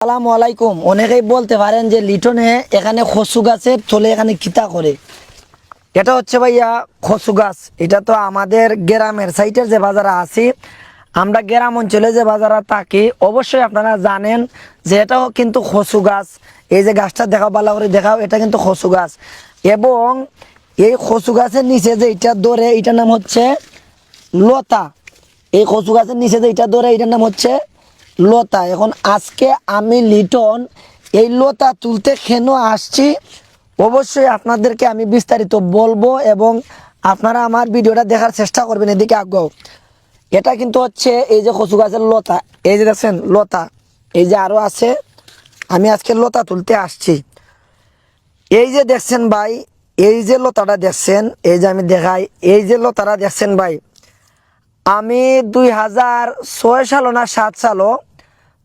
আসসালামু আলাইকুম। অনেকেই বলতে পারেন যে লিটনে এখানে খসু গাছের থলে এখানে কিতা করে। এটা হচ্ছে ভাইয়া খসু গাছ। এটা তো আমাদের গ্রামের সাইডের যে বাজারে আছি, আমরা গ্রাম অঞ্চলে যে বাজারে থাকি, অবশ্যই আপনারা জানেন যে এটাও কিন্তু খসু গাছ। এই যে গাছটা দেখাও, ভালো করে দেখাও, এটা কিন্তু খসু গাছ। এবং এই খসু গাছের নিচে যে এটা ধরে, এটার নাম হচ্ছে লতা। এই কচু গাছের নিচে যে এটা ধরে, এটার নাম হচ্ছে লতা। এখন আজকে আমি লিটন এই লতা তুলতে কেন আসছি, অবশ্যই আপনাদেরকে আমি বিস্তারিত বলবো এবং আপনারা আমার ভিডিওটা দেখার চেষ্টা করবেন। এদিকে আগ্রহ, এটা কিন্তু হচ্ছে এই যে কচু গাছের লতা, এই যে দেখছেন লতা, এই যে আরও আছে। আমি আজকে লতা তুলতে আসছি। এই যে দেখছেন ভাই, এই যে লতাটা দেখছেন, এই যে আমি দেখাই, এই যে লতাটা দেখছেন ভাই, আমি 2006 সাল না 7 সালও,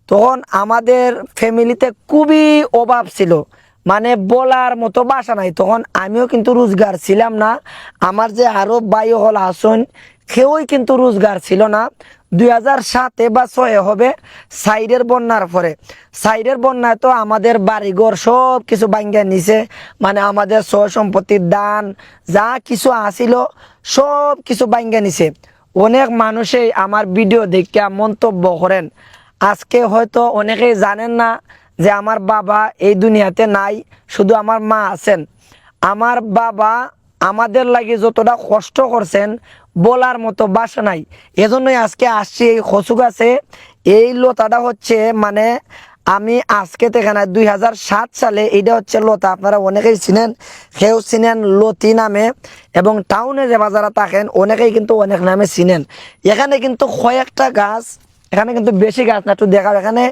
তখন আমাদের ফ্যামিলিতে খুবই অভাব ছিল, মানে বলার মতো বাসা নাই। তখন আমিও কিন্তু রোজগার ছিলাম না, আমার যে আরো ভাই হল আসুন, কেউই কিন্তু রোজগার ছিল না। 2007 বা 2006 হবে, সাইডের বন্যার পরে। সাইডের বন্যায় তো আমাদের বাড়িঘর সব কিছু ভাঙ্গা নিছে, মানে আমাদের সয় সম্পত্তির দান যা কিছু আসিল সব কিছু ভাঙ্গা নিছে। অনেক মানুষই আমার ভিডিও দেখে মন্তব্য করেন। আজকে হয়তো অনেকেই জানেন না যে আমার বাবা এই দুনিয়াতে নাই, শুধু আমার মা আছেন। আমার বাবা আমাদের লাগে যতটা কষ্ট করছেন, বলার মতো ভাষা নাই। এজন্যই আজকে আসছি এই কচু গাছে। এই লতাটা হচ্ছে মানে আমি আজকে থেকে না, 2007 সালে এটা হচ্ছে লতা। আপনারা অনেকেই চিনেন, কেউ চিনেন লতি নামে, এবং টাউনে যে বাজারে থাকেন অনেকেই কিন্তু অনেক নামে চিনেন। এখানে কিন্তু কয়েকটা গাছ, এখানে কিন্তু বেশি গাছ না, একটু দেখাও, এখানে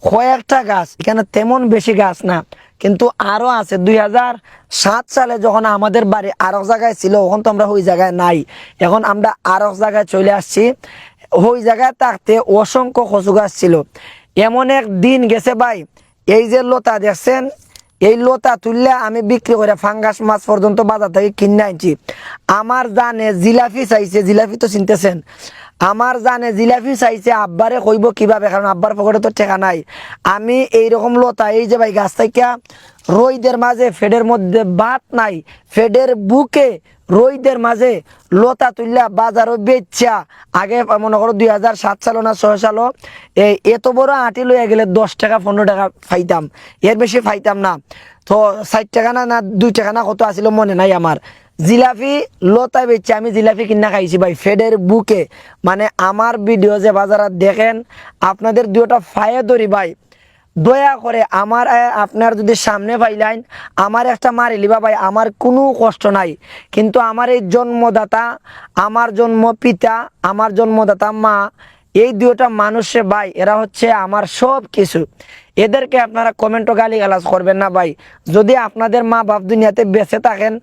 কয়েকটা গাছ, এখানে তেমন বেশি গাছ না, কিন্তু আরো আছে। 2007 সালে যখন আমাদের বাড়ি আরেক জায়গায় ছিল, তখন তো আমরা ওই জায়গায় নাই, এখন আমরা আরেক জায়গায় চলে আসছি। ওই জায়গায় থাকতে অসংখ্য কচু গাছ ছিল। এমন এক দিন গেছে ভাই, এই যে লতা দেখছেন, এই লতা তুললে আমি বিক্রি করে ফাঙ্গাস মাছ পর্যন্ত বাজার থেকে কিনে আনছি। আমার জানে জিলাপি চাইছে, জিলাপি তো চিনতেছেন, আমার জানে জিলাপি চাইছে, আব্বারে কইব কিভাবে, কারণ আব্বার পকেটে তো টেকা নাই। আমি এইরকম লতা, এই যে ভাই গাছ থেকে রইদের মাঝে, ফেডের মধ্যে ভাত নাই, ফেডের বুকে রইদের মাঝে লতা তুললা বাজারও বেচা। আগে মনে করো 2007 সালো না 6 সালো, এই এত বড় আটি লইয়া গেলে 10 টাকা 15 টাকা পাইতাম, এর বেশি পাইতাম না। তো 60 টাকা না 2 টাকা না কত আসিল মনে নাই আমার। জিলাপি লতা বেচছে, আমি জিলাপি কিনা খাইছি ভাই ফেডের বুকে। মানে আমার ভিডিও যে বাজারে দেখেন, আপনাদের দুটা ফায়ে ধরি ভাই, দয়া করে আমার আপনার যদি সামনে পাইলেন, আমার একটা মারি লিবা ভাই, আমার কোনো কষ্ট নাই। কিন্তু আমার এই জন্মদাতা, আমার জন্ম পিতা, আমার জন্মদাতা মা, এই দুটা মানুষে ভাই, এরা হচ্ছে আমার সব কিছু। এদেরকে আপনারা কমেন্টও গালিগালাজ করবেন না ভাই। যদি আপনাদের মা বাপ দুনিয়াতে বেঁচে থাকেন,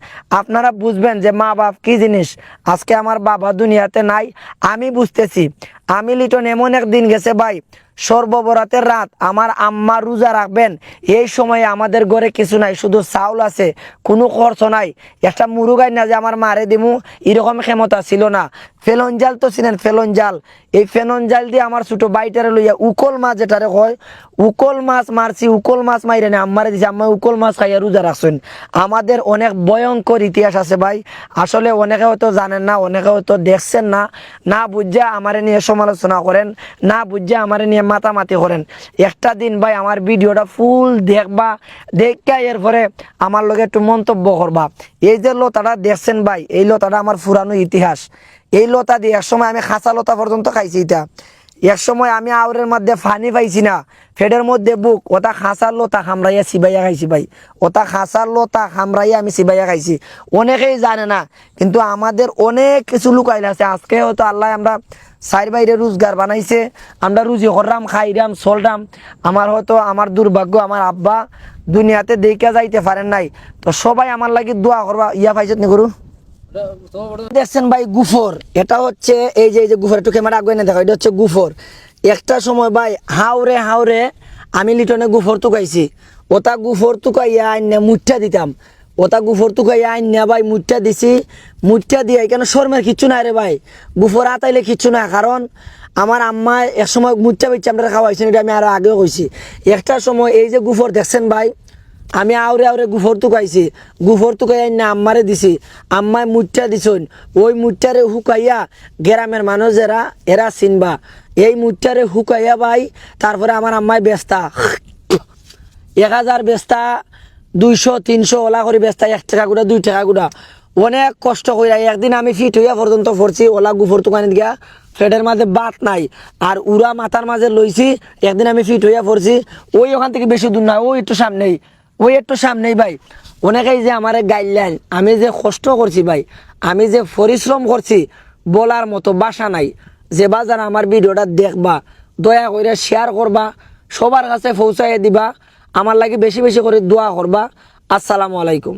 আপনারা বুঝবেন যে মা বাপ কি জিনিস। আজকে আমার বাবা দুনিয়াতে নাই, আমি বুঝতেছি। আমি লিটন এমন একদিন গেছে ভাই, সর্ববরাতের রাত, আমার আম্মা রোজা রাখবেন, এই সময়ে আমাদের ঘরে কিছু নাই, শুধু চাউল আছে, কোনো খরচ নাই। একটা মুরুগাই না যে আমার মারে দিমু, এরকম ক্ষমতা ছিল না। ফেলন জাল তো চিনেন, ফেলন জাল, এই ফেলন জাল দিয়ে আমার ছোট বাইটারে লইয়া উকল মাছ যেটারে হয়, উকল মাছ মারছি, উকল মাছ মাইরে না আম্মারে দিছি, আম্মা উকল মাছ খাইয়া রোজা রাখছেন। আমাদের অনেক ভয়ঙ্কর ইতিহাস আছে ভাই। আসলে অনেকে হয়তো জানেন না, অনেকে হয়তো দেখছেন না, না বুঝে আমারে নিয়ে সমালোচনা করেন, না বুঝে আমারে নিয়ে মাতামাতি করেন। একটা দিন ভাই আমার ভিডিওটা ফুল দেখবা, দেখা এরপরে আমার লগে একটু মন্তব্য করবা। এই যে লতাটা দেখছেন ভাই, এই লতাটা আমার পুরানো ইতিহাস। এই লতা দিয়ে একসময় আমি খাঁচা লতা পর্যন্ত খাইছি। এটা এক সময় আমি আউরের মধ্যে ফানি পাইছি না, ফেডের মধ্যে বুক, ওটা খাঁচার লতা খামরাইয়া সিবাইয়া খাইছি ভাই, ওটা খাঁচার লতা খামরাইয়া আমি সিবাইয়া খাইছি। অনেকেই জানে না, কিন্তু আমাদের অনেক কিছু লুকাইল আছে। আজকে হয়তো আল্লাহ আমরা সাইড বাইরে রোজগার বানাইছে, আমরা রুজি করলাম, খাইরাম, চলরাম। আমার হয়তো আমার দুর্ভাগ্য, আমার আব্বা দুনিয়াতে দেখে যাইতে পারেন নাই। তো সবাই আমার লাগি দোয়া করবা। ইয়া পাইছত নি গরু দেখছেন ভাই, গুফর। এটা হচ্ছে এই যে গুফর, একটু ক্যামেরা আগে না দেখো, এটা হচ্ছে গুফর। একটা সময় ভাই হাওরে হাওরে আমি লিটনে গুফর তুকাইছি। ওটা গুফর তুকাইয়া আইনে মুঠা দিতাম, ওটা গুফর তুকাইয়া আইনে ভাই মুঠা দিছি। মুঠা দিয়ে এখানে শর্মের কিচ্ছু নাই রে ভাই, গুফর আতাইলে কিচ্ছু না। কারণ আমার আম্মা এক সময় মুচ্চা বিচ্চা আমরা খাওয়াইছেন, এটা আমি আরো আগেও কইছি। একটা সময় এই যে গুফর দেখছেন ভাই, আমি আউরে আউরে গুফর তুকাইছি, গুফর তুকাই না আম্মারে দিছি, আম্মায় মুচ্চা দিছন, ওই মুচ্চারে হুকাইয়া গ্রামের মানুষ যারা এরা চিনবা, এই মুচ্চারে হুকাইয়া ভাই তারপরে আমার আম্মায় বেস্তা 1000 বেস্তা 200 300 ওলা করে বেস্তা, 1 টাকা গুড়া 2 টাকা গুড়া অনেক কষ্ট করে। একদিন আমি ফিট হইয়া পর্যন্ত পড়ছি ওলা গুফর তুকানি গিয়া, ফ্লেটের মাঝে বাত নাই আর উড়া মাথার মাঝে লইছি, একদিন আমি ফিট হইয়া পড়ছি। ওই ওখান থেকে বেশি দূর না, ওই একটু সামনেই, ওই একটু সামনেই ভাই। অনেকেই যে আমার গাইডলাইন, আমি যে কষ্ট করছি ভাই, আমি যে পরিশ্রম করছি বলার মতো ভাষা নাই। যে বাজার আমার ভিডিওটা দেখবা দয়া করে শেয়ার করবা, সবার কাছে পৌঁছাইয়া দিবা, আমার লাগে বেশি বেশি করে দোয়া করবা। আসসালামু আলাইকুম।